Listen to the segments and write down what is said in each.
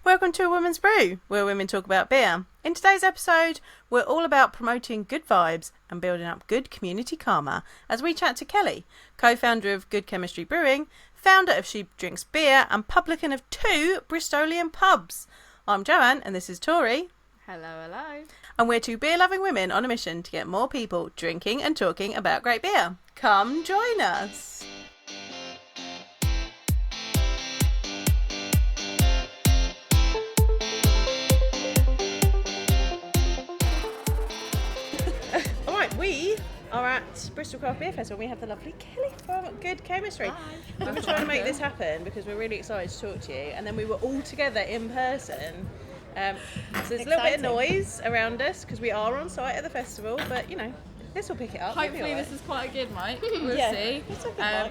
Welcome to A Woman's Brew, where women talk about beer. In today's episode, we're all about promoting good vibes and building up good community karma as we chat to Kelly, co-founder of Good Chemistry Brewing, founder of She Drinks Beer and publican of 2 Bristolian pubs. I'm Joanne and this is Tori. Hello, hello. And we're 2 beer-loving women on a mission to get more people drinking and talking about great beer. Come join us. We are at Bristol Craft Beer Festival. We have the lovely Kelly from Good Chemistry. Hi. We were trying to make this happen because we're really excited to talk to you, and then we were all together in person. So there's a little bit of noise around us because we are on site at the festival, but you know, this will pick it up. Hopefully this is quite a good mic. We'll see.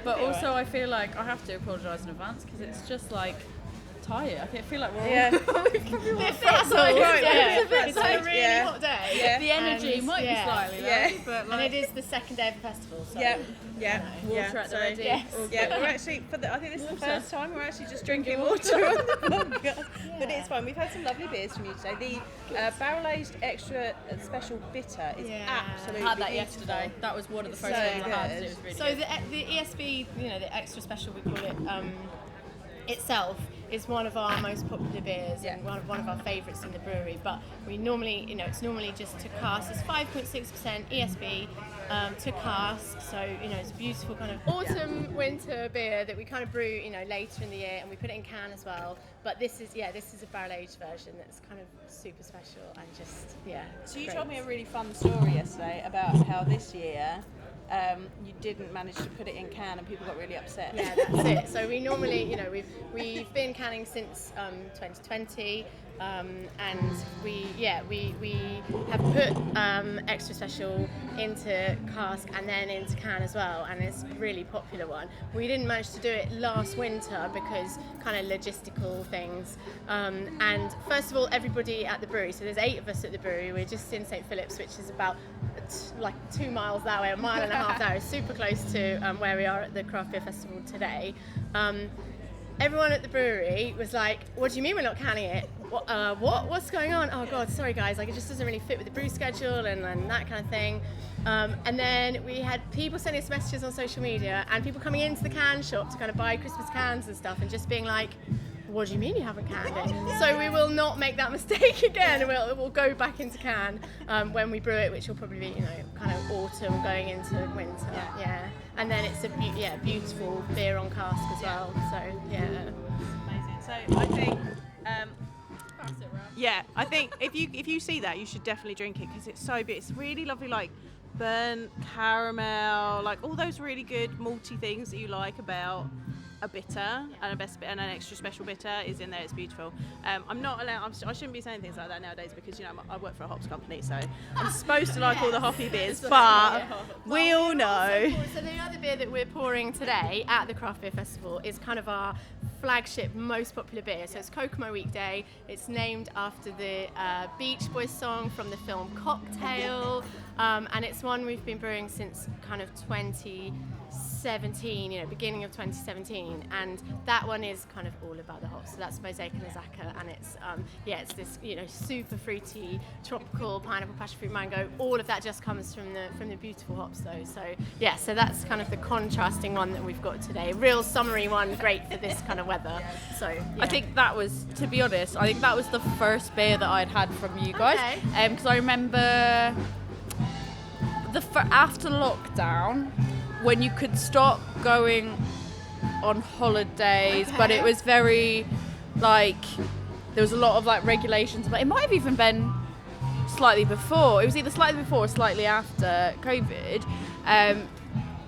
But also I feel like I have to apologise in advance because it's just like tired. I feel like we're all It's a really hot day. Yeah. The energy might be slightly low, but like, and it is the second day of the festival. So water at the ready. We're actually I think this is the first time we're actually just drinking water on the podcast. But it's fine. We've had some lovely beers from you today. The barrel-aged extra special bitter is absolutely I had that beautiful. yesterday. That was one of the first So things I had. good. It was really So good. the ESB, the extra special we call it, itself is one of our most popular beers and one of our favourites in the brewery. But we normally, it's normally just to cask. It's 5.6% ESB to cask. So it's a beautiful kind of autumn winter beer that we kind of brew, later in the year, and we put it in can as well. But this is a barrel aged version that's kind of super special and just So you great. told me a really fun story yesterday about how this year you didn't manage to put it in can and people got really upset. Yeah, that's it. So we normally, we've been canning since 2020, and we have put extra special into cask and then into can as well, and it's a really popular one. We didn't manage to do it last winter because kind of logistical things. And first of all, everybody at the brewery. So there's 8 of us at the brewery. We're just in St Philip's, which is about like 2 miles that way, a mile and a half that way. Super close to where we are at the Craft Beer Festival today. Everyone at the brewery was like, "What do you mean we're not canning it? What's going on? Oh God, sorry guys, like it just doesn't really fit with the brew schedule and that kind of thing." And then we had people sending us messages on social media and people coming into the can shop to kind of buy Christmas cans and stuff and just being like, "What do you mean you haven't canned it?" So we will not make that mistake again. We'll go back into can when we brew it, which will probably be kind of autumn going into winter. Yeah. And then it's a beautiful beer on cask as well. So Amazing. So I think I think if you see that, you should definitely drink it because it's so beautiful. It's really lovely, like burnt caramel, like all those really good malty things that you like about a bitter, and an extra special bitter is in there. It's beautiful. I'm not allowed. I shouldn't be saying things like that nowadays because I work for a hops company, so I'm supposed to like all the hoppy beers. But we all know. So the other beer that we're pouring today at the Craft Beer Festival is kind of our flagship, most popular beer. So it's Kokomo Weekday. It's named after the Beach Boys song from the film Cocktail, and it's one we've been brewing since kind of 2017, beginning of 2017, and that one is kind of all about the hops. So that's Mosaic and Azaka, and it's it's this super fruity, tropical, pineapple, passion fruit, mango. All of that just comes from the beautiful hops though. So that's kind of the contrasting one that we've got today. Real summery one, great for this kind of weather. So I think that was, to be honest, the first beer that I'd had from you guys. Because I remember after lockdown, when you could stop going on holidays, but it was very there was a lot of regulations, but it might have even been slightly before. It was either slightly before or slightly after COVID.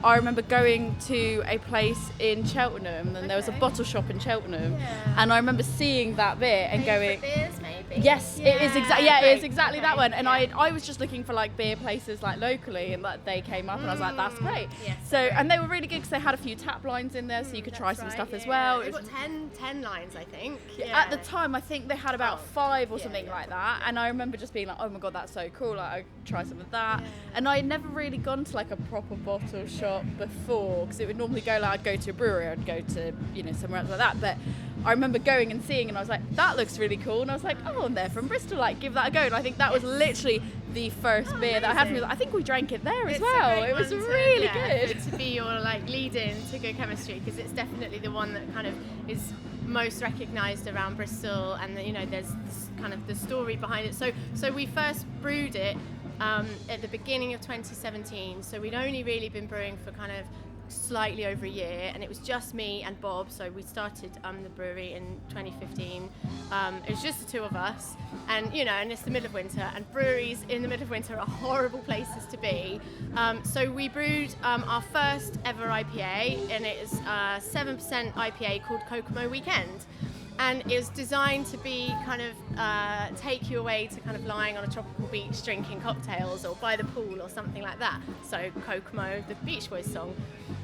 I remember going to a place in Cheltenham, and there was a bottle shop in Cheltenham, and I remember seeing that beer and going, beers, maybe. Yes, it is exactly. Yeah, it is exactly that one. And I was just looking for beer places locally, and they came up, and I was like, that's great. Yes, so and they were really good because they had a few tap lines in there, so you could try some stuff as well. They've got 10 lines, I think. At the time, I think they had about 5 or something like that, and I remember just being like, oh my god, that's so cool. I'd try some of that. And I'd never really gone to a proper bottle shop before, because it would normally go I'd go to a brewery, I'd go to somewhere else like that, but I remember going and seeing, and I was like, that looks really cool. And I was like, oh, and they're from Bristol, like, give that a go. And I think that was literally the first beer that I had from you. I think we drank it there as well. It was really good. To be your like lead in to Good Chemistry, because it's definitely the one that kind of is most recognised around Bristol, and you know, there's this kind of the story behind it. So we first brewed it at the beginning of 2017. So we'd only really been brewing for kind of slightly over a year, and it was just me and Bob. So we started the brewery in 2015. It was just the two of us, and you know, and it's the middle of winter, and breweries in the middle of winter are horrible places to be. So we brewed our first ever IPA, and it is a 7% IPA called Kokomo Weekend. And it was designed to be kind of take you away to kind of lying on a tropical beach drinking cocktails, or by the pool or something like that. So Kokomo, the Beach Boys song.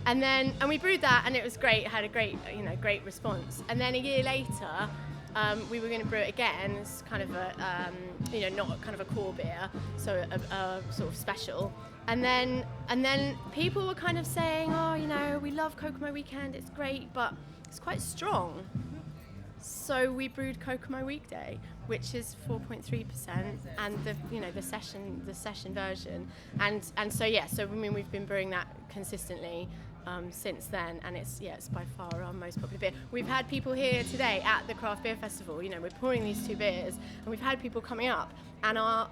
And we brewed that, and it was great. It had a great response. And then a year later, we were going to brew it again. It's kind of a not kind of a core beer, so a sort of special. And then people were kind of saying, oh, you know, we love Kokomo Weekend. It's great, but it's quite strong. So we brewed Kokomo Weekday, which is 4.3%, and the session version, and so I mean, we've been brewing that consistently since then, and it's by far our most popular beer. We've had people here today at the Craft Beer Festival. You know, we're pouring these two beers, and we've had people coming up, and our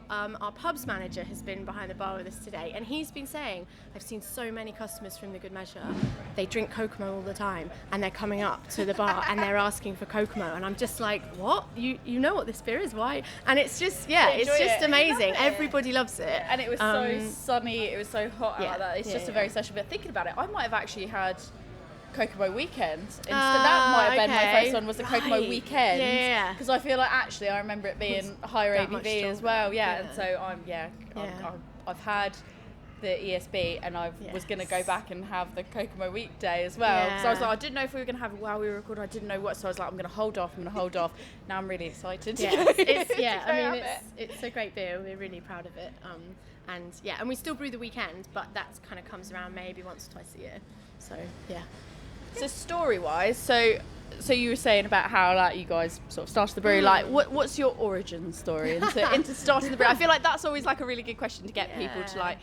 pubs manager has been behind the bar with us today, and he's been saying, I've seen so many customers from the Good Measure, they drink Kokomo all the time, and they're coming up to the bar and they're asking for Kokomo, and I'm just like, what? You know what this beer is? Why? And it's just it's just amazing. Everybody loves it, and it was so sunny, it was so hot out there. It's just a very special bit. Thinking about it, I might have actually had Kokomo Weekend instead. That might have been my first one, was the Kokomo Weekend. Yeah. Because I feel like actually I remember it being higher ABV as well. Yeah. And so I've had the ESB, and I was going to go back and have the Kokomo Weekday as well. So I was like, I didn't know if we were going to have it while we were recording. I didn't know what. So I was like, I'm going to hold off. Now I'm really excited. It's a great beer. We're really proud of it. And we still brew the weekend, but that kind of comes around maybe once or twice a year. So yeah. So story-wise, so you were saying about how like you guys sort of started the brewery. Like, what's your origin story into starting the brewery? I feel like that's always like a really good question to get people to like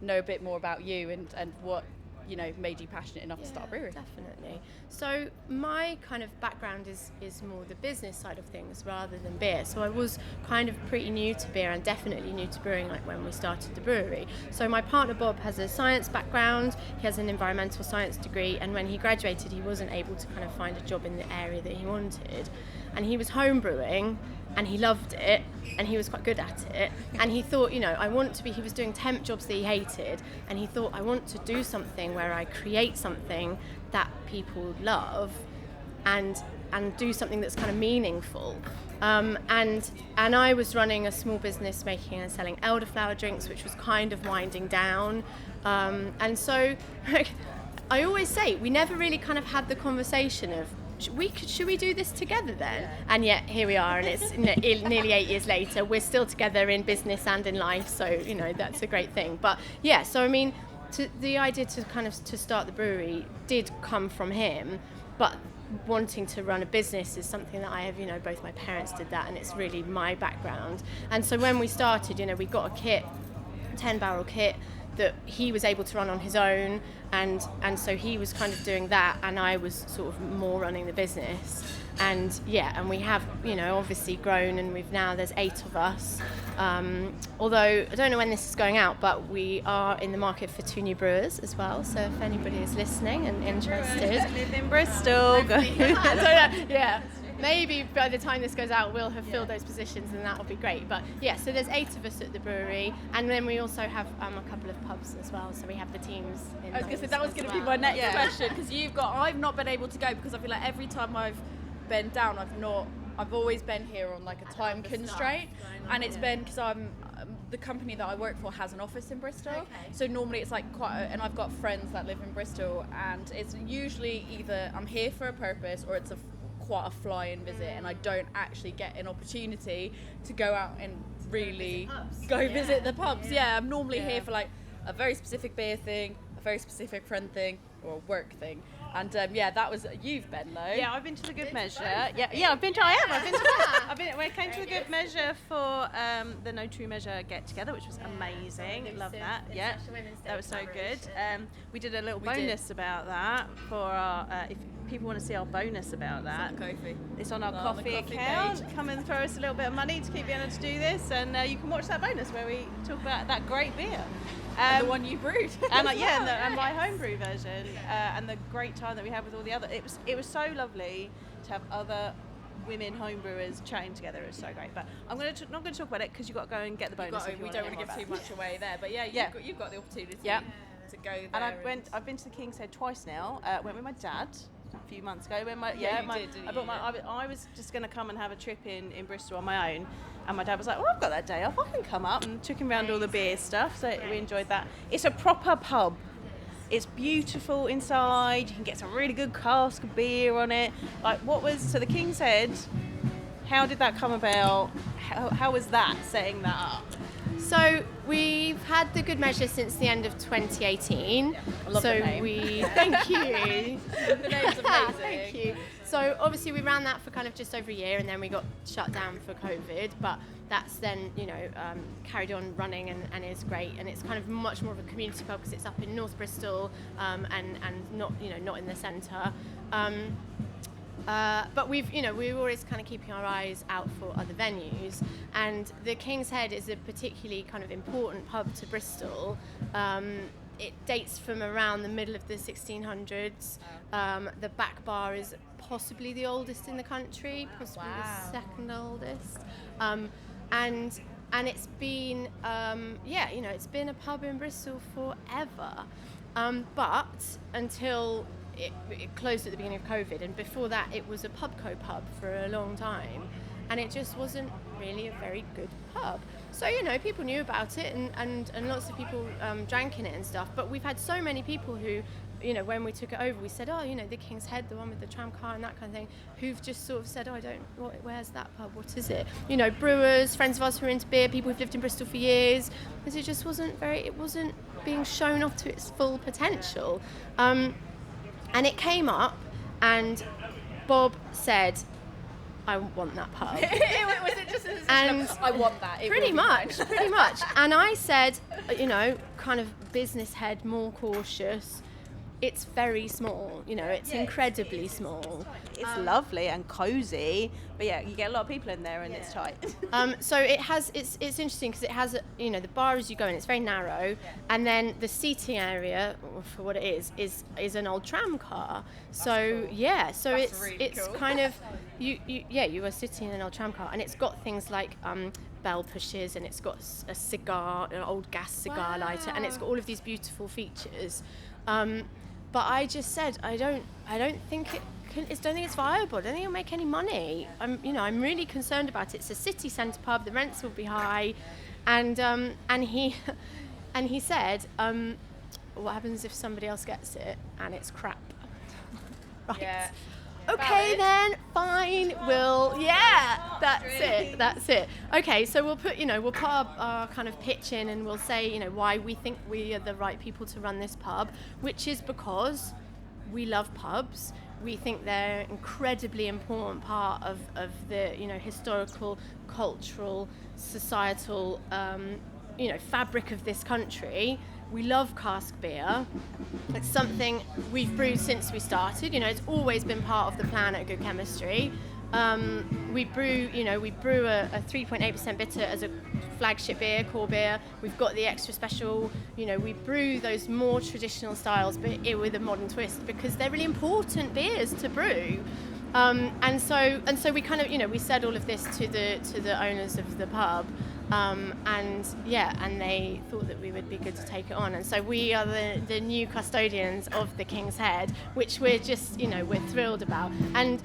know a bit more about you and what, you know, made you passionate enough to start a brewery. Definitely. So my kind of background is more the business side of things rather than beer. So I was kind of pretty new to beer, and definitely new to brewing, like when we started the brewery. So my partner Bob has a science background. He has an environmental science degree, and when he graduated, he wasn't able to kind of find a job in the area that he wanted, and he was home brewing, and he loved it, and he was quite good at it, and he thought, you know, he was doing temp jobs that he hated, and he thought, I want to do something where I create something that people love, and do something that's kind of meaningful. And I was running a small business making and selling elderflower drinks, which was kind of winding down, and so I always say we never really kind of had the conversation of, should we do this together then? And yet here we are, and it's nearly 8 years later. We're still together in business and in life, so you know, that's a great thing. But yeah, so I mean, the idea to start the brewery did come from him, but wanting to run a business is something that I have, you know, both my parents did that, and it's really my background. And so when we started, you know, we got a kit, 10-barrel kit, that he was able to run on his own, and so he was kind of doing that, and I was sort of more running the business. And we have, you know, obviously grown, and there's 8 of us, although I don't know when this is going out, but we are in the market for 2 new brewers as well, so if anybody is listening and interested, live in Bristol. Maybe by the time this goes out, we'll have filled those positions, and that'll be great. But yeah, so there's 8 of us at the brewery, and then we also have a couple of pubs as well. So we have the teams. I was going to say that was going to be my next question, because I've not been able to go because I feel like every time I've been down, I've always been here on like a time constraint, and it's been because the company that I work for has an office in Bristol, so normally it's like and I've got friends that live in Bristol, and it's usually either I'm here for a purpose or it's quite a fly-in visit, and I don't actually get an opportunity to go out and really visit the pubs. I'm normally here for like a very specific beer thing, a very specific friend thing, or a work thing, And that was you've been though. Yeah, I've been to the Good Measure. Yeah, I've been to. I have. I've been to. I came to the Good Measure for the No True Measure get together, which was amazing. Love that. Yeah, that was so good. We did a little bonus about that for our. If people want to see our bonus about that, it's on our coffee account. Page. Come and throw us a little bit of money to keep being able to do this, and you can watch that bonus where we talk about that great beer. The one you brewed. And and my homebrew version, and the great time that we had with all the other. It was so lovely to have other women homebrewers chatting together. It was so great. But I'm not going to talk about it because you've got to go and get the bonus. We don't want to give too much away there. But you've got the opportunity to go there. And I've been to the King's Head twice now. Went with my dad a few months ago. When I was just going to come and have a trip in Bristol on my own. And my dad was like, well, I've got that day off, I can come up, and took him around all the beer stuff, so we enjoyed that. It's a proper pub. It's beautiful inside, you can get some really good cask of beer on it. So the King's Head, how did that come about? How was that, setting that up? So we've had the Good Measure since the end of 2018. I love the name. Thank you. The name's amazing. Thank you. So obviously we ran that for kind of just over a year, and then we got shut down for COVID, but that's then, carried on running and is great, and it's kind of much more of a community pub because it's up in North Bristol, and not in the centre. But we're always kind of keeping our eyes out for other venues, and the King's Head is a particularly kind of important pub to Bristol. It dates from around the middle of the 1600s. The back bar is possibly the oldest in the country, possibly the second oldest. And it's been, it's been a pub in Bristol forever. But until it closed at the beginning of COVID, and before that it was a pubco pub for a long time, and it just wasn't really a very good pub. So people knew about it, and lots of people drank in it and stuff, but we've had so many people who, when we took it over, we said, the King's Head, the one with the tram car and that kind of thing, who've just sort of said, where's that pub, what is it? Brewers, friends of ours who are into beer, people who've lived in Bristol for years, because it just wasn't being shown off to its full potential. And it came up, and Bob said, I want that pub. Was it just as I want that? Pretty much. And I said, kind of business head, more cautious. It's very small, it's incredibly small. It's lovely and cosy, but you get a lot of people in there and it's tight. So it's interesting because it has, the bar as you go in, it's very narrow, and then the seating area, for what it is an old tram car. So That's it's really cool. kind of, you are sitting in an old tram car, and it's got things like bell pushes, and it's got a cigar, an old gas cigar lighter, and it's got all of these beautiful features. But I just said, I don't think it's viable. I don't think it'll make any money. I'm really concerned about it. It's a city centre pub. The rents will be high, and he said, what happens if somebody else gets it and it's crap? Right. Yeah. Okay, then fine. That's it. Okay, so we'll put our kind of pitch in, and we'll say, why we think we are the right people to run this pub, which is because we love pubs. We think they're an incredibly important part of the historical, cultural, societal fabric of this country. We love cask beer. It's something we've brewed since we started. It's always been part of the plan at Good Chemistry. We brew a 3.8% bitter as a flagship beer, core beer. We've got the extra special. We brew those more traditional styles, but with a modern twist, because they're really important beers to brew. And so we kind of we said all of this to the owners of the pub. And they thought that we would be good to take it on, and so we are the new custodians of the King's Head, which we're just we're thrilled about. And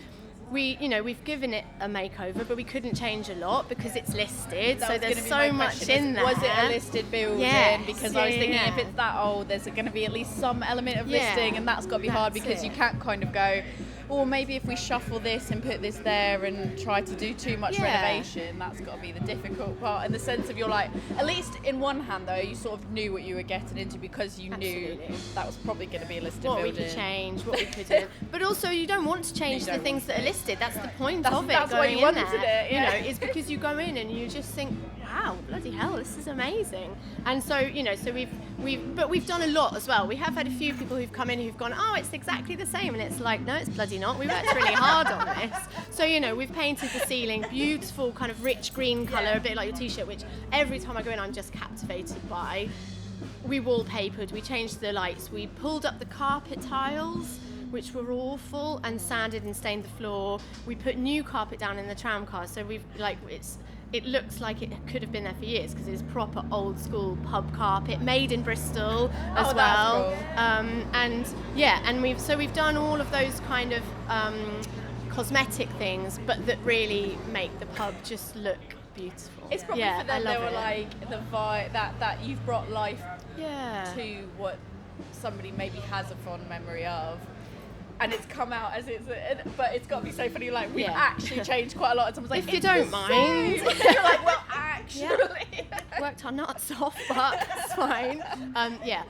we've given it a makeover, but we couldn't change a lot because it's listed, so there's so much in there. Was it a listed building? Yes. Because I was thinking if it's that old, there's going to be at least some element of listing, and that's got to be hard because you can't kind of go, or maybe if we shuffle this and put this there and try to do too much Yeah. renovation, that's got to be the difficult part. In the sense of you're like, at least in one hand though, you sort of knew what you were getting into because you knew Absolutely. that was probably going to be a listed What building. we could change, what we could do. But also you don't want to change the things that are listed. That's the point of it. That's why going you in wanted there, it, yeah. You know, it's because you go in and you just think, wow, bloody hell, this is amazing. And so, you know, so we've done a lot as well. We have had a few people who've come in who've gone, oh, it's exactly the same, and it's like, no, it's bloody not. We worked really hard on this. So, you know, we've painted the ceiling beautiful, kind of rich green colour, a bit like your t-shirt, which every time I go in, I'm just captivated by. We wallpapered, we changed the lights, we pulled up the carpet tiles, which were awful, and sanded and stained the floor. We put new carpet down in the tram car, so we've like it looks like it could have been there for years because it's proper old school pub carpet made in Bristol as well. Cool. And we've done all of those kind of cosmetic things, but that really make the pub just look beautiful. It's probably for them they were like the vibe that you've brought life to what somebody maybe has a fond memory of. And it's come out as but it's got to be so funny. Like we've actually changed quite a lot. And someone's like, if you don't mind, you're like, well, actually, worked our nuts off, but it's fine.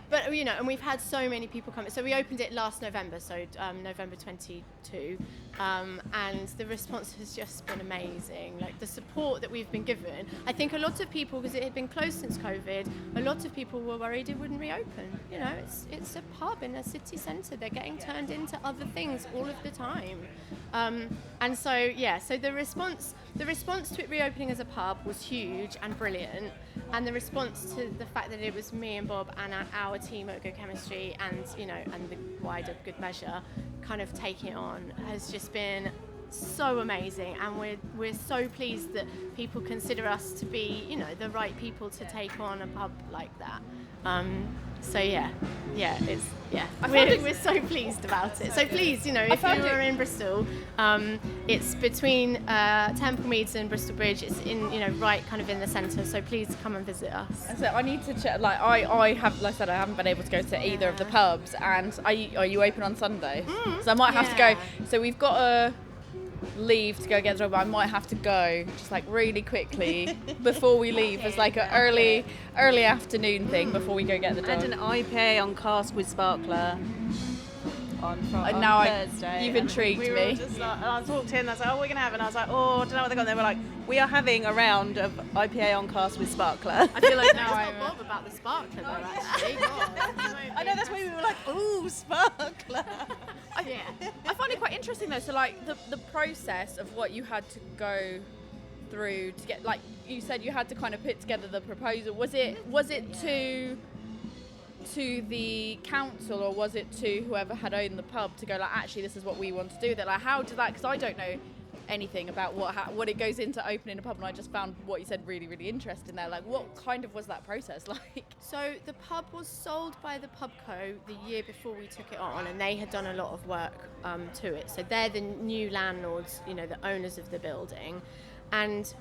But you know, and we've had so many people come. So we opened it last November, so November 22, and the response has just been amazing. Like the support that we've been given. I think a lot of people, because it had been closed since COVID, a lot of people were worried it wouldn't reopen. You know, it's a pub in a city centre. They're getting turned into other things all of the time, and so the response to it reopening as a pub was huge and brilliant, and the response to the fact that it was me and Bob and our team at Good Chemistry and the wider Good Measure kind of taking it on has just been so amazing, and we're so pleased that people consider us to be, you know, the right people to take on a pub like that. We're so pleased about it. So please, you know, if you are in Bristol, it's between Temple Meads and Bristol Bridge. It's in, you know, right kind of in the centre. So please come and visit us. So I need to check. Like I have, like I said, I haven't been able to go to either of the pubs. And are you open on Sunday? So I might have to go. So we've got a leave to go get the job, but I might have to go just like really quickly before we leave as like an early afternoon thing before we go get the job. And an IPA on cask with sparkler on Thursday. You've intrigued we me. were just like, and I walked in and I was like, oh, we're going to have it. And I was like, oh, I don't know what they got. And they were like, we are having a round of IPA on cask with sparkler. I feel like now I'm Bob about the sparkler though, actually. I know, that's why we were like, ooh, sparkler. I find it quite interesting though. So like the process of what you had to go through to get, like you said, you had to kind of put together the proposal. Was it to the council, or was it to whoever had owned the pub to go like, actually this is what we want to do? That like, how did that? Because I don't know anything about what it goes into opening a pub, and I just found what you said really, really interesting there. Like, what kind of was that process like? So the pub was sold by the Pubco the year before we took it on, and they had done a lot of work to it. So they're the new landlords, you know, the owners of the building, and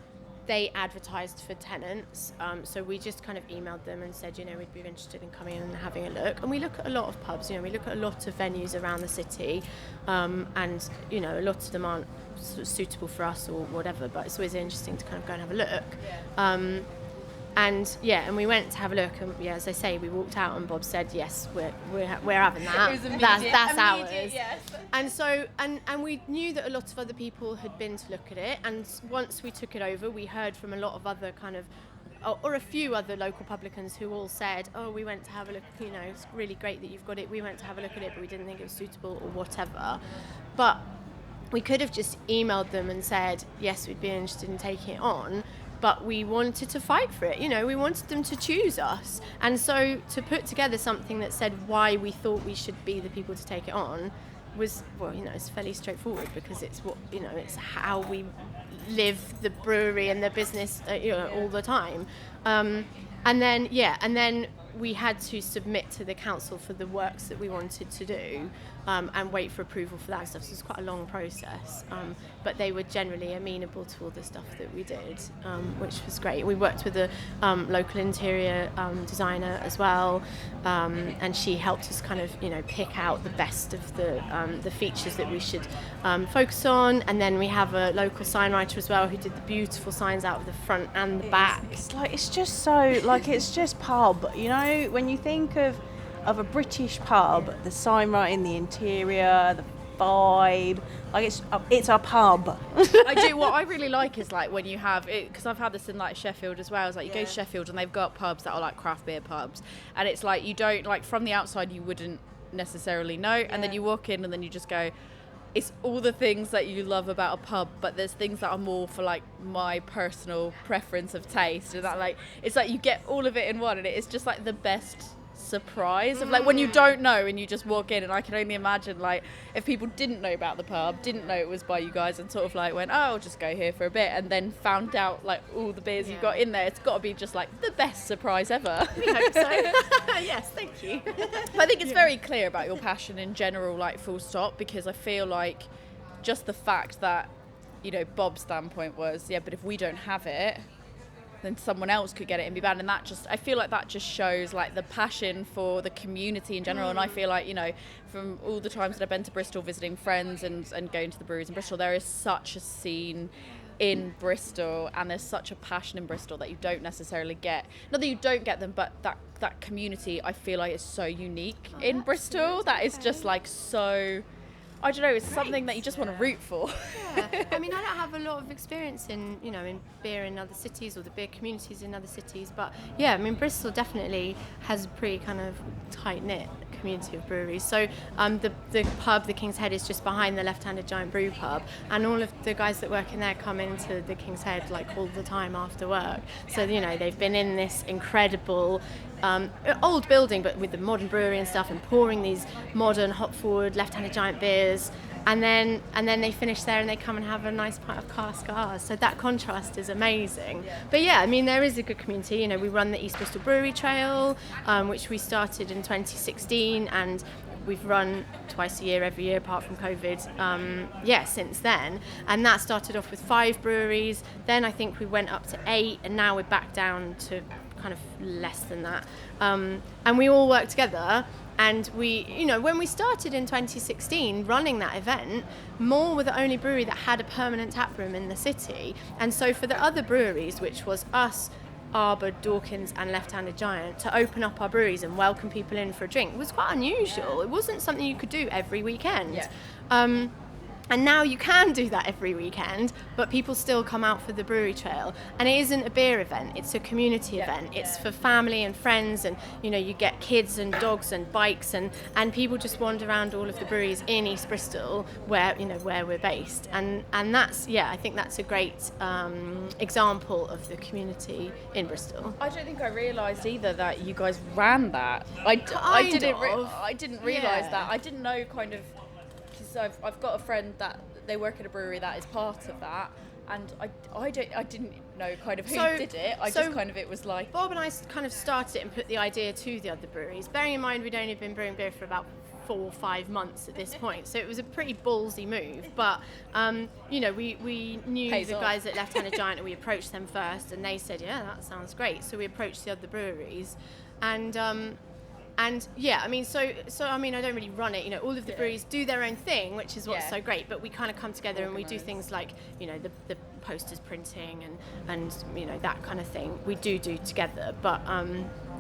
they advertised for tenants. So we just kind of emailed them and said, you know, we'd be interested in coming in and having a look. And we look at a lot of pubs, you know, we look at a lot of venues around the city, and, you know, a lot of them aren't sort of suitable for us or whatever, but it's always interesting to kind of go and have a look. And we went to have a look, and as I say, we walked out and Bob said, yes, we're having that. It was that's ours. Yes. And so and we knew that a lot of other people had been to look at it, and once we took it over, we heard from a lot of other kind of, or a few other local publicans who all said, oh, we went to have a look, you know, it's really great that you've got it, we went to have a look at it, but we didn't think it was suitable or whatever. But we could have just emailed them and said, yes, we'd be interested in taking it on, but we wanted to fight for it, you know, we wanted them to choose us. And so to put together something that said why we thought we should be the people to take it on was, well, you know, it's fairly straightforward, because it's what, you know, it's how we live the brewery and the business, you know, all the time. And then we had to submit to the council for the works that we wanted to do. and wait for approval for that stuff. So it's quite a long process. But they were generally amenable to all the stuff that we did, which was great. We worked with a local interior designer as well, and she helped us kind of, pick out the best of the features that we should focus on. And then we have a local sign writer as well who did the beautiful signs out of the front and the back. It's just so like it's just pub. When you think of a British pub, the sign writing, the interior, the vibe, like it's a pub. What I really like is like when you have it, because I've had this in like Sheffield as well. It's like you go to Sheffield and they've got pubs that are like craft beer pubs, and it's like you don't, like, from the outside you wouldn't necessarily know, and then you walk in and then you just go, it's all the things that you love about a pub, but there's things that are more for like my personal preference of taste, and that, like, it's like you get all of it in one, and it's just like the best surprise of like when you don't know and you just walk in. And I can only imagine, like, if people didn't know about the pub, didn't know it was by you guys, and sort of like went, oh, I'll just go here for a bit, and then found out like all the beers you've got in there, it's got to be just like the best surprise ever. We hope so. Yes, thank you. But I think it's very clear about your passion in general, like, full stop, because I feel like just the fact that, Bob's standpoint was, but if we don't have it, then someone else could get it and be bad. And I feel like that just shows like the passion for the community in general. And I feel like, from all the times that I've been to Bristol visiting friends and going to the breweries in Bristol, there is such a scene in Bristol, and there's such a passion in Bristol that you don't necessarily get. Not that you don't get them, but that community, I feel like, is so unique in Bristol. That is just like so, I don't know, it's something that you just want to root for. Yeah, I mean, I don't have a lot of experience in beer in other cities or the beer communities in other cities, but yeah, I mean, Bristol definitely has a pretty kind of tight-knit community of breweries. So the pub, the King's Head, is just behind the Left-Handed Giant Brew pub, and all of the guys that work in there come into the King's Head like all the time after work. So they've been in this incredible old building, but with the modern brewery and stuff, and pouring these modern hop-forward Left-Handed Giant beers. And then they finish there and they come and have a nice pint of cask ours. So that contrast is amazing. But yeah, I mean, there is a good community. We run the East Bristol Brewery Trail, which we started in 2016, and we've run twice a year, every year, apart from COVID, since then. And that started off with 5 breweries. Then I think we went up to 8, and now we're back down to kind of less than that. And we all work together. And we, when we started in 2016 running that event, Moore were the only brewery that had a permanent taproom in the city. And so for the other breweries, which was us, Arbor, Dawkins and Left-Handed Giant, to open up our breweries and welcome people in for a drink was quite unusual. Yeah. It wasn't something you could do every weekend. Yeah. And now you can do that every weekend, but people still come out for the brewery trail. And it isn't a beer event, it's a community event. It's for family and friends, and you get kids and dogs and bikes, and people just wander around all of the breweries in East Bristol where we're based. And that's, I think that's a great example of the community in Bristol. I don't think I realised either that you guys ran that. I didn't realise that. I didn't know kind of. So I've got a friend that they work at a brewery that is part of that, and I didn't know kind of who did it. It was like Bob and I kind of started it and put the idea to the other breweries. Bearing in mind we'd only been brewing beer for about 4 or 5 months at this point, so it was a pretty ballsy move. But we knew the guys at Left-Handed Giant, and we approached them first, and they said, yeah, that sounds great. So we approached the other breweries, and yeah, I mean, so I mean, I don't really run it. All of the breweries do their own thing, which is what's so great. But we kind of come together and we do things like, the posters printing and that kind of thing. We do together, but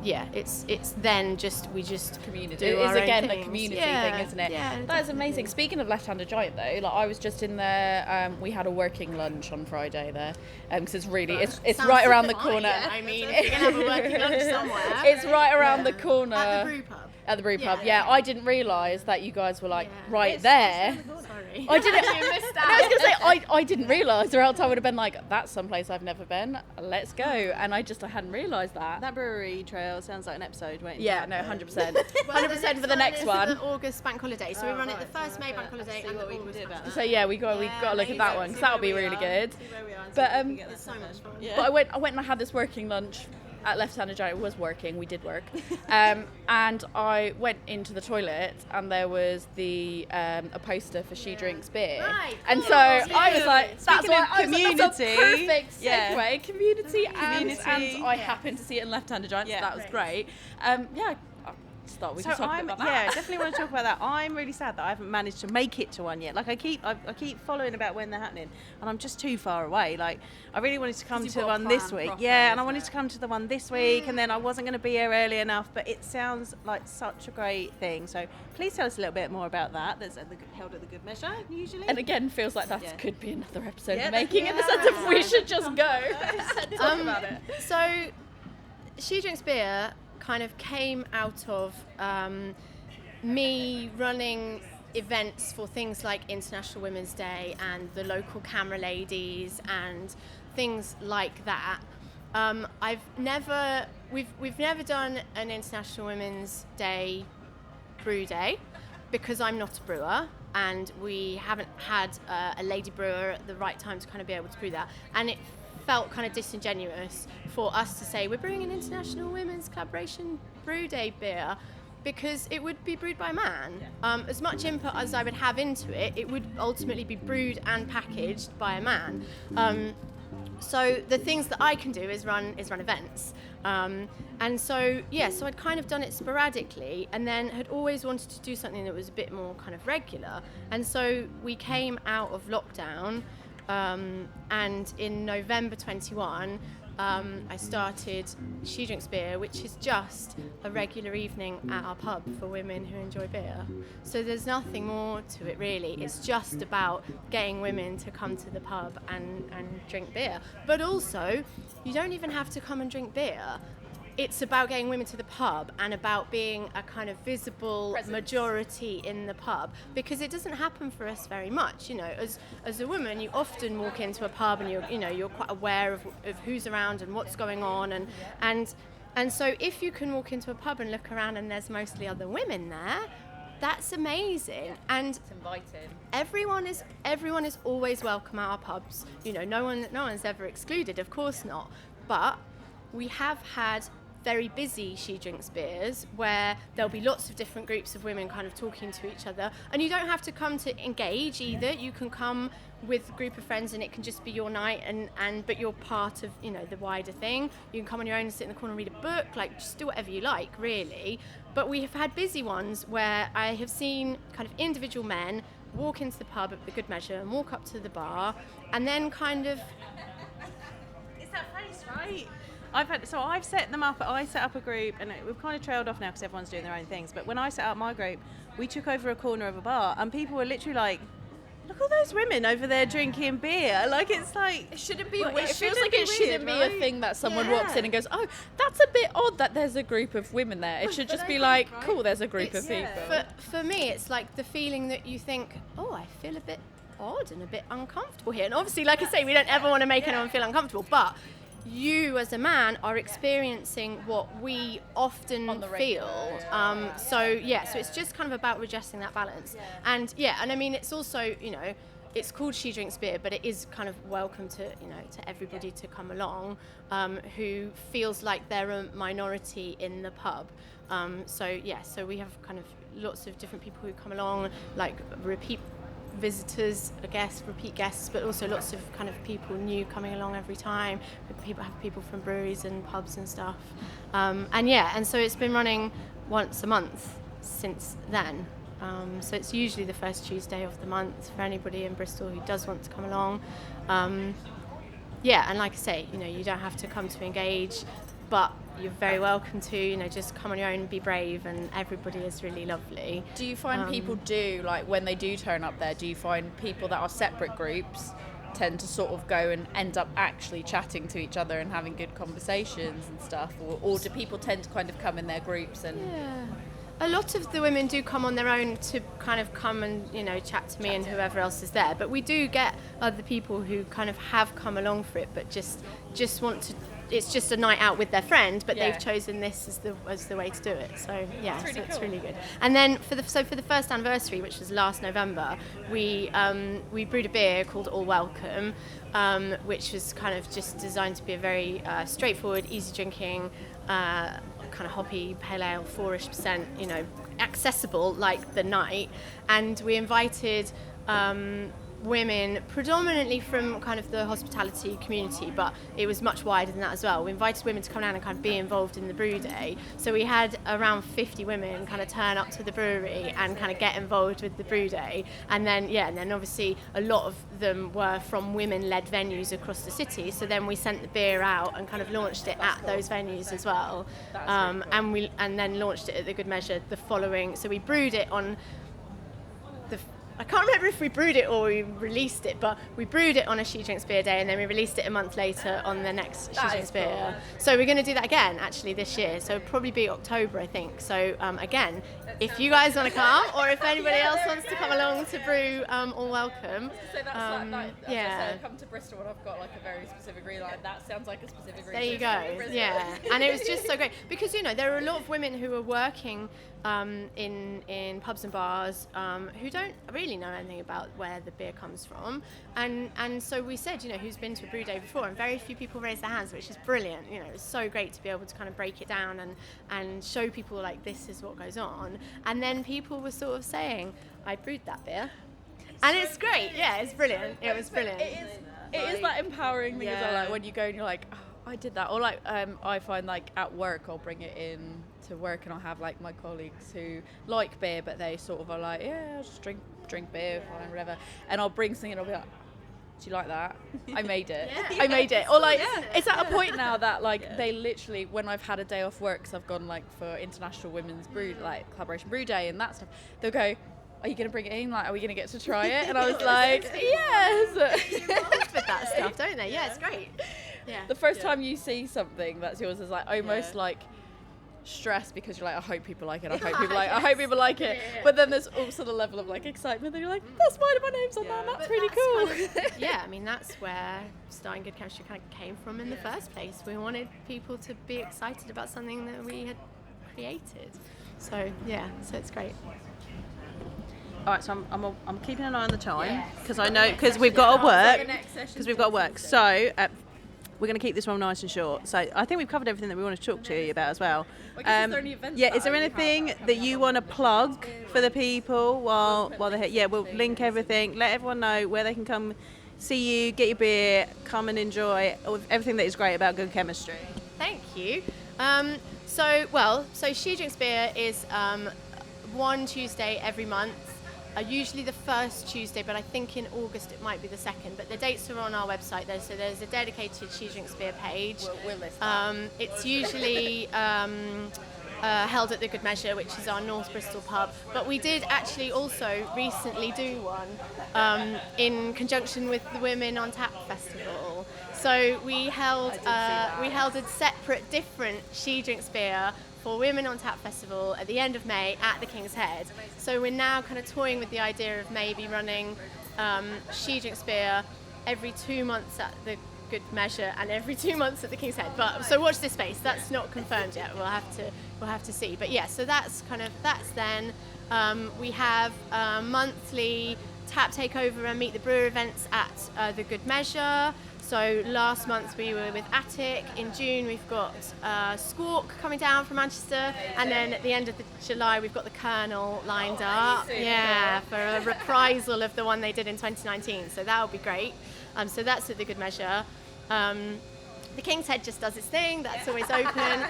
it's then we just community. It is again a community thing, isn't it? Yeah, that is amazing. Speaking of Left-Handed Giant, though, like I was just in there. We had a working lunch on Friday there, because it's right around the corner. Yeah. I mean, if you're gonna have a working lunch somewhere, it's right around the corner. At the brew pub. At the brew pub, I didn't realise that you guys were right there. Sorry. I didn't. You missed out. I was going to say I didn't realise, or else I would have been like, that's someplace I've never been. Let's go. And I hadn't realised that. That brewery trail sounds like an episode. Waiting 100%. 100% for the next one. The August bank holiday. So we run it the first May bank holiday and the August bank holiday. So we got to look at that one, because that'll be really good. But it's so much fun. But I went and I had this working lunch at Left Handed Giant was working. We did work, and I went into the toilet, and there was a poster for She Drinks Beer, Right, and cool. so I was like, that's Speaking why of I was like, that's a community, perfect yeah. segue. Community, Community, and I happened to see it in Left Handed Giant, so Yeah. that was great. I thought we could talk a bit about that. Yeah, definitely want to talk about that. I'm really sad that I haven't managed to make it to one yet. Like I keep following about when they're happening, and I'm just too far away. Like I really wanted to come you've to got one to this plan week. proper, Yeah, and I isn't wanted it? to come to the one this week, and then I wasn't going to be here early enough. But it sounds like such a great thing. So please tell us a little bit more about that. That's held at the Good Measure usually. And again, feels like that Yeah. could be another episode Yeah, of making in the sense of we should just go. Talk about it. So, She Drinks Beer kind of came out of me running events for things like International Women's Day and the local camera ladies and things like that. We've never done an International Women's Day brew day because I'm not a brewer, and we haven't had a lady brewer at the right time to kind of be able to brew that, and it felt kind of disingenuous for us to say we're brewing an International Women's Collaboration Brew Day beer because it would be brewed by a man. As much input as I would have into it, it would ultimately be brewed and packaged by a man. So the things that I can do is run events. And so I'd kind of done it sporadically, and then had always wanted to do something that was a bit more kind of regular. And so we came out of lockdown, and in November 21, I started She Drinks Beer, which is just a regular evening at our pub for women who enjoy beer. So there's nothing more to it really. It's just about getting women to come to the pub and drink beer. But also, you don't even have to come and drink beer. It's about getting women to the pub and about being a kind of visible majority in the pub, because it doesn't happen for us very much. You know, as a woman, you often walk into a pub and you're quite aware of who's around and what's going on, and so if you can walk into a pub and look around and there's mostly other women there, that's amazing. And It's inviting. everyone is always welcome at our pubs. You know, no one's ever excluded, of course not. But we have had very busy She Drinks Beers where there'll be lots of different groups of women kind of talking to each other, and you don't have to come to engage either. You can come with a group of friends and it can just be your night, but you're part of, you know, the wider thing. You can come on your own and sit in the corner and read a book, like just do whatever you like really. But we have had busy ones where I have seen kind of individual men walk into the pub at the Good Measure and walk up to the bar and then kind of... It's that face, right? I've set them up. I set up a group, and we've kind of trailed off now because everyone's doing their own things. But when I set up my group, we took over a corner of a bar, and people were literally like, "Look at all those women over there drinking beer." Like it Shouldn't be. Well, It feels like it shouldn't be a thing that someone walks in and goes, "Oh, that's a bit odd that there's a group of women there." It should just be like, "Cool, there's a group of people." For me, it's like the feeling that you think, oh, I feel a bit odd and a bit uncomfortable here. And obviously, like I say, we don't ever want to make anyone feel uncomfortable, but you as a man are experiencing what we often feel. So it's just kind of about readjusting that balance. And I mean, it's also, you know, it's called She Drinks Beer, but it is kind of welcome to, you know, to everybody to come along who feels like they're a minority in the pub. So we have kind of lots of different people who come along, like repeat visitors, repeat guests, but also lots of kind of people new coming along every time. People from breweries and pubs and stuff. And so it's been running once a month since then. So it's usually the first Tuesday of the month for anybody in Bristol who does want to come along. And like I say, you know, you don't have to come to engage, but you're very welcome to, you know, just come on your own and be brave, and everybody is really lovely. Do you find people do, like when they do turn up there, do you find people that are separate groups tend to sort of go and end up actually chatting to each other and having good conversations and stuff, or do people tend to kind of come in their groups and... Yeah. A lot of the women do come on their own to kind of come and, you know, chat to me and whoever else is there. But we do get other people who kind of have come along for it, but just want to it's just a night out with their friend, but Yeah. they've chosen this as the way to do it. So yeah, That's really so it's cool. really good. And then for the first anniversary, which was last November, we brewed a beer called All Welcome, which was kind of just designed to be a very straightforward, easy drinking, kind of hoppy pale ale, 4-ish%, accessible like the night. And we invited women predominantly from kind of the hospitality community, but it was much wider than that as well. We invited women to come down and kind of be involved in the brew day. So we had around 50 women kind of turn up to the brewery and kind of get involved with the brew day. And then obviously a lot of them were from women-led venues across the city. So then we sent the beer out and kind of launched it at those venues as well. And then launched it at the Good Measure the following. So we brewed it on I can't remember if we brewed it or we released it, but we brewed it on a She Drinks Beer Day, and then we released it a month later on the next She Drinks Beer. So we're going to do that again, actually, this year. So it'll probably be October, I think. So again, if you guys want to come, or if anybody else wants to come along to brew, all welcome. So that's yeah. come to Bristol and I've got like a very specific reason. Like, that sounds like a specific reason. There you go. Yeah, and it was just so great because there are a lot of women who are working in pubs and bars who don't really know anything about where the beer comes from, and so we said, who's been to a brew day before, and very few people raised their hands, which is brilliant. It's so great to be able to kind of break it down and show people like this is what goes on, and then people were sort of saying, I brewed that beer. And it's great, yeah, it's brilliant. It was brilliant. It is that empowering thing as well, like when you go and you're like, oh, I did that. Or like I find like at work I'll bring it in to work and I'll have like my colleagues who like beer but they sort of are like, yeah, I'll just drink beer, fine, whatever. And I'll bring something and I'll be like, do you like that? I made it. I made it. Or like, it's at a point now that like they literally, when I've had a day off work, because I've gone like for International Women's Brew, like Collaboration Brew Day and that stuff, they'll go, are you going to bring it in? Like, are we going to get to try it? And I was like, yes. They're involved with that stuff, don't they? Yeah, it's great. Yeah. The first time you see something that's yours is like almost like stress because you're like, I hope people like it. I hope people like. I hope people like it. Yeah. But then there's also the level of like excitement that you're like, that's fine. My name's on that. That's really cool. Kind of, that's where starting Good Chemistry kind of came from in the first place. We wanted people to be excited about something that we had created. So so it's great. All right, so I'm keeping an eye on the time because I know because we've got to work. Because we've got to work. So we're going to keep this one nice and short. So I think we've covered everything that we want to talk to you about as well. Is there any events is there anything that you want to plug for the people while they're here? Yeah, we'll link everything. Let everyone know where they can come see you, get your beer, come and enjoy everything that is great about Good Chemistry. Thank you. So She Drinks Beer is one Tuesday every month. Usually the first Tuesday, but I think in August it might be the second. But the dates are on our website there, so there's a dedicated She Drinks Beer page. We'll list it's usually held at the Good Measure, which is our North Bristol pub. But we did actually also recently do one in conjunction with the Women on Tap Festival. So we held a separate, different She Drinks Beer for Women on Tap Festival at the end of May at the King's Head. So we're now kind of toying with the idea of maybe running She Drinks Beer every 2 months at the Good Measure and every 2 months at the King's Head. But so watch this space. That's not confirmed yet. We'll have to see. But yeah, so that's then. We have monthly tap takeover and meet the brewer events at the Good Measure. So last month we were with Attic. In June we've got Squawk coming down from Manchester, and then at the end of July we've got the Colonel lined up. For a reprisal of the one they did in 2019. So that'll be great. So that's at the Good Measure. The King's Head just does its thing. That's always open.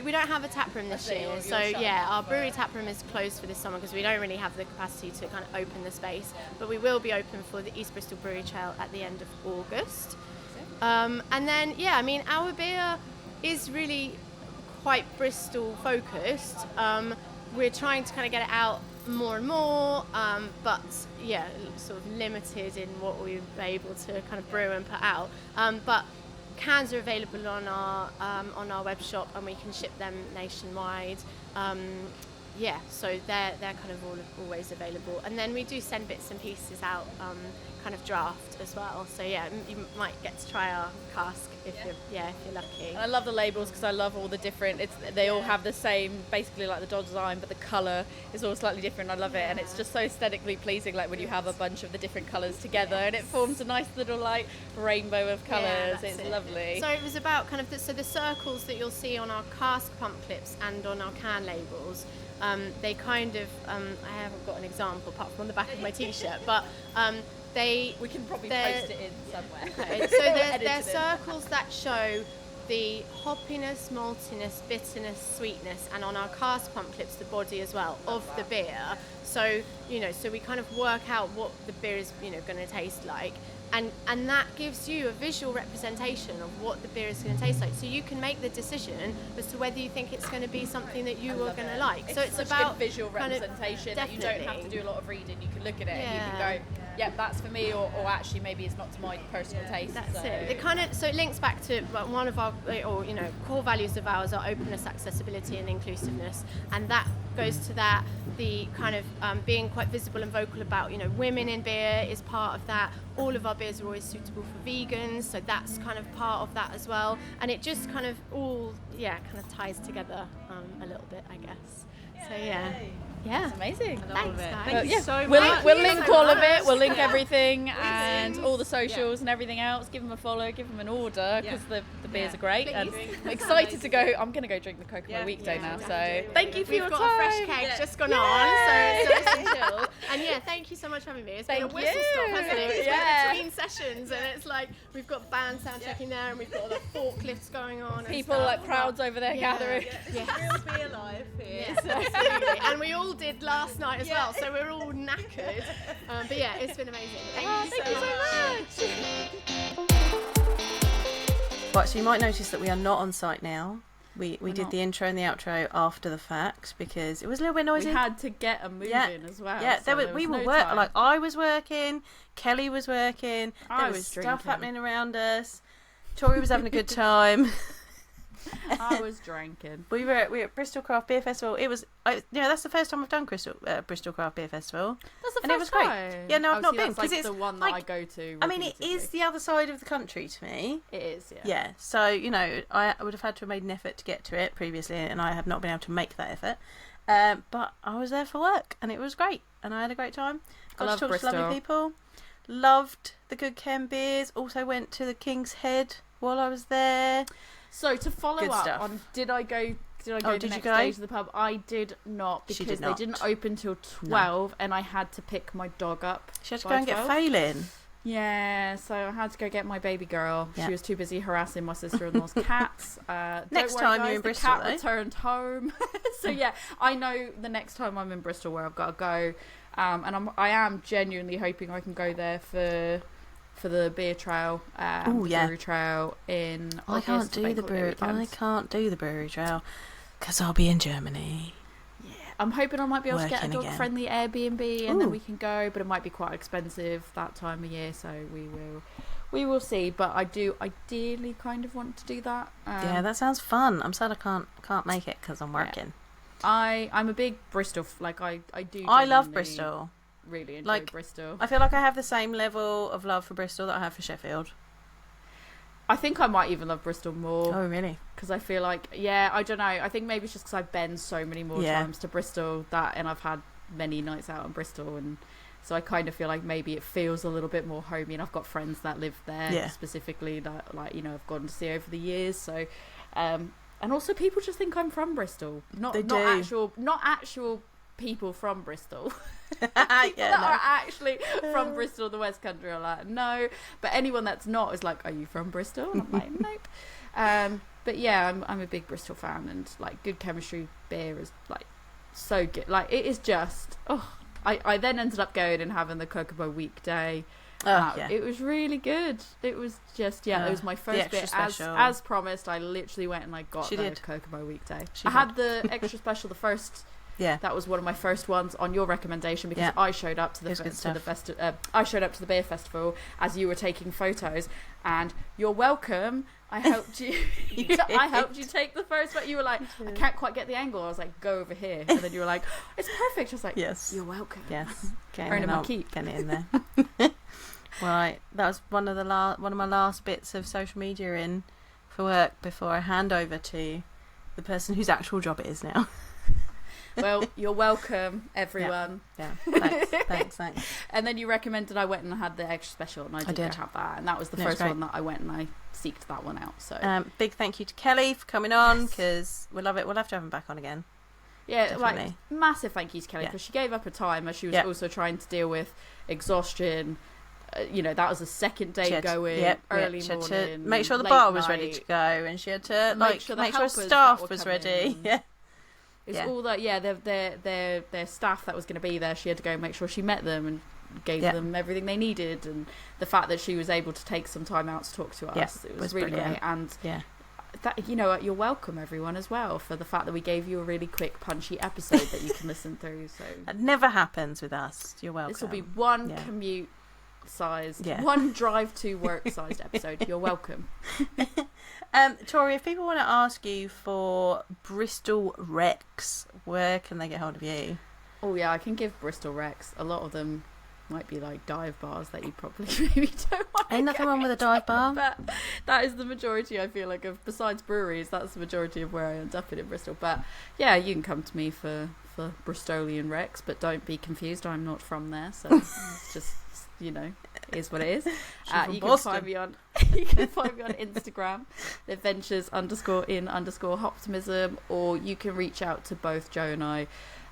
We don't have a tap room this year. So our brewery tap room is closed for this summer because we don't really have the capacity to kind of open the space. But we will be open for the East Bristol Brewery Trail at the end of August. And then our beer is really quite Bristol focused. We're trying to kind of get it out more and more, but sort of limited in what we're able to kind of brew and put out. But cans are available on our web shop, and we can ship them nationwide. so they're kind of always available, and then we do send bits and pieces out, kind of draft as well. So yeah, you might get to try our cask if you're lucky. And I love the labels because I love all the different. They all have the same, basically like the dot design, but the colour is all slightly different. I love it, and it's just so aesthetically pleasing. Like when you have a bunch of the different colours together, and it forms a nice little like rainbow of colours. That's it's it. lovely. So it was about kind of the circles that you'll see on our cask pump clips and on our can labels. They kind of I haven't got an example apart from on the back of my t-shirt, but we can probably post it in somewhere. Okay, so they're circles that show the hoppiness, maltiness, bitterness, sweetness, and on our cask pump clips the body as well of the beer. So so we kind of work out what the beer is going to taste like. And that gives you a visual representation of what the beer is going to taste like, so you can make the decision as to whether you think it's going to be something that you are going to like. So it's such about a good visual representation that you don't have to do a lot of reading. You can look at it and you can go, yeah, that's for me, or actually maybe it's not to my personal taste. That's it. It links back to one of our core values of ours are openness, accessibility, and inclusiveness, and that goes to that. The kind of being quite visible and vocal about women in beer is part of that. All of our beers are always suitable for vegans, so that's kind of part of that as well. And it just kind of all kind of ties together a little bit, I guess. So yeah. It's amazing. Thanks, guys. Thank you so much. We'll link all of it. We'll link everything and all the socials and everything else. Give them a follow. Give them an order because the beers are great. And I'm excited to go. I'm going to go drink the Kokomo weekday now. So thank you for your time. We've got a fresh cake just gone on, so it's nice and chilled. And thank you so much for having me. It's been a whistle stop, hasn't it? It's been between sessions, and it's like we've got band sound checking there, and we've got all the forklifts going on. People like crowds over there gathering. Real beer life here. Yes, absolutely. And we all did last night as well, so we're all knackered. But yeah, it's been amazing. Thank you so much. Right, so you might notice that we are not on site now. We did the intro and the outro after the fact because it was a little bit noisy. We had to get a move in as well. Yeah, so we were working. Like I was working, Kelly was working. There was stuff drinking. happening around us. Tori was having a good time. I was drinking. We were at Bristol Craft Beer Festival. It was, that's the first time I've done Bristol Craft Beer Festival. That's the first and it was time. Great. Yeah, no, I've not been because it's the one that I go to. I mean, it is the other side of the country to me. It is, yeah. Yeah, so I would have had to have made an effort to get to it previously, and I have not been able to make that effort. But I was there for work, and it was great, and I had a great time. Got to talk Bristol. to lovely people. Loved the Good Chem beers. Also went to the King's Head while I was there. So to follow Good up stuff. on, did I go the next day to the pub? I did not because they didn't open till 12 and I had to pick my dog up. She had to go and get Phelan. Yeah, so I had to go get my baby girl. Yeah. She was too busy harassing my sister-in-law's cats. Next time you're in Bristol, the cat returned home. So yeah, I know the next time I'm in Bristol where I've got to go, and I am genuinely hoping I can go there for the beer trail, brewery trail in August. I can't do the brewery trail because I'll be in Germany. Yeah, I'm hoping I might be able to get a dog-friendly Airbnb and then we can go, but it might be quite expensive that time of year, so we will see. But I do ideally kind of want to do that. Yeah, that sounds fun. I'm sad I can't make it because I'm working. I'm a big Bristol. I love Bristol. Really enjoy Bristol. I feel like I have the same level of love for Bristol that I have for Sheffield. I think I might even love Bristol more. Oh, really? Because I feel like, I don't know. I think maybe it's just because I've been so many more times to Bristol and I've had many nights out in Bristol, and so I kind of feel like maybe it feels a little bit more homey. And I've got friends that live there specifically that I've gone to see over the years. So, and also people just think I'm from Bristol, not actual people from Bristol. People that are actually from Bristol, the West Country, are like, no. But anyone that's not is like, are you from Bristol? And I'm like, nope. But yeah, I'm a big Bristol fan, and like Good Chemistry beer is like so good. Like it is just I then ended up going and having the Kokomo weekday. It was really good. It was just it was my first bit as promised. I literally went and I got the Kokomo weekday. I had the extra special the first Yeah. That was one of my first ones on your recommendation, because Yeah. I showed up to It was good stuff. I showed up to the beer festival as you were taking photos, and you're welcome. I helped you. I helped you take the first photo. You were like, I can't quite get the angle. I was like, go over here, and then you were like, it's perfect. I was like, Yes. you're welcome. Yes. Earning my keep. Getting it in there. Right. That was one of my last bits of social media in for work before I hand over to the person whose actual job it is now. Well, you're welcome, everyone. Yeah. Thanks. And then you recommended I went and had the extra special, and I did have that, and that was the No, it's first great. one that I went and I seeked that one out. So Big thank you to Kelly for coming on, because we love it. We'll have to have him back on again. yeah, Definitely. like massive thank you to Kelly, Yeah. because she gave up her time as she was Yeah. also trying to deal with exhaustion. That was a second day She had to- going yep, early she had to morning, make sure the late bar was ready night. to go, and she had to Make make sure sure the the helpers that staff were was coming ready. in. Yeah. It's Yeah. all that, their staff that was going to be there, she had to go and make sure she met them and gave Yeah. them everything they needed, and the fact that she was able to take some time out to talk to us, Yeah, it was was really brilliant. great. And Yeah. that, you're welcome, everyone, as well, for the fact that we gave you a really quick, punchy episode that you can listen through. So That never happens with us. You're welcome. this will be one Yeah. commute sized, Yeah. one drive to work sized episode. You're welcome. Tori, if people want to ask you for Bristol Rex, where can they get hold of you? Oh yeah, I can give Bristol Rex. A lot of them might be like dive bars that you probably maybe don't want. Ain't nothing wrong with a dive bar. But that is the majority, I feel like, of, besides breweries, that's the majority of where I end up in Bristol. But yeah, you can come to me for Bristolian Rex, but don't be confused, I'm not from there, so it's just, is what it is. from You Boston. can find me on Instagram, adventures_in_optimism, or you can reach out to both Joe and I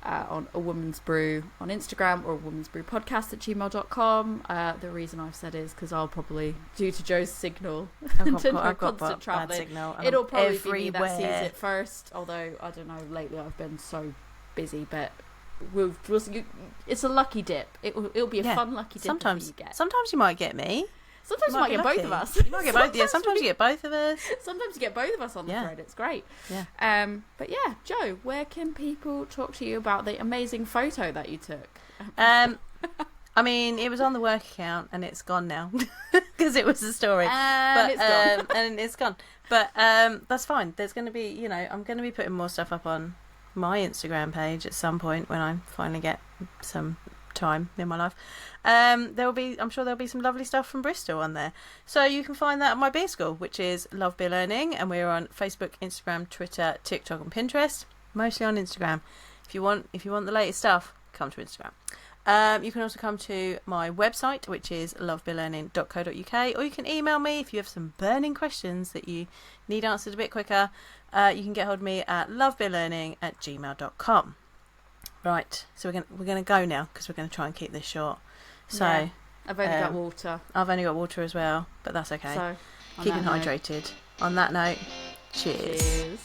on A Woman's Brew on Instagram, or A Woman's Brew podcast @gmail.com. The reason I've said is because I'll probably, due to Joe's signal and her constant bad travelling, signal, and it'll I'm probably be me that sees everywhere. it first. Although I don't know, lately I've been so busy, but it's a lucky dip. It'll be a Yeah. fun lucky dip. Sometimes you get. Sometimes you might get me. Sometimes you might be get both lucky. of us. You might get both. Yeah, sometimes you get both of us. Sometimes you get both of us on the Yeah. thread. It's great. Yeah. But yeah, Joe, where can people talk to you about the amazing photo that you took? I mean, it was on the work account and it's gone now because it was a story. And it's gone. And it's gone. But that's fine. There's going to be, I'm going to be putting more stuff up on my Instagram page at some point when I finally get some time in my life. I'm sure there'll be some lovely stuff from Bristol on there. So you can find that at my beer school, which is Love Beer Learning, and we're on Facebook, Instagram, Twitter, TikTok, and Pinterest. Mostly on Instagram. If you want the latest stuff, come to Instagram. You can also come to my website, which is lovebeerlearning.co.uk, or you can email me if you have some burning questions that you need answered a bit quicker. You can get hold of me at lovebeerlearning@gmail.com. Right, so we're gonna go now because we're gonna try and keep this short. So Yeah. I've only got water. I've only got water as well, but that's okay. So Keeping on that note, hydrated. On that note, cheers. cheers.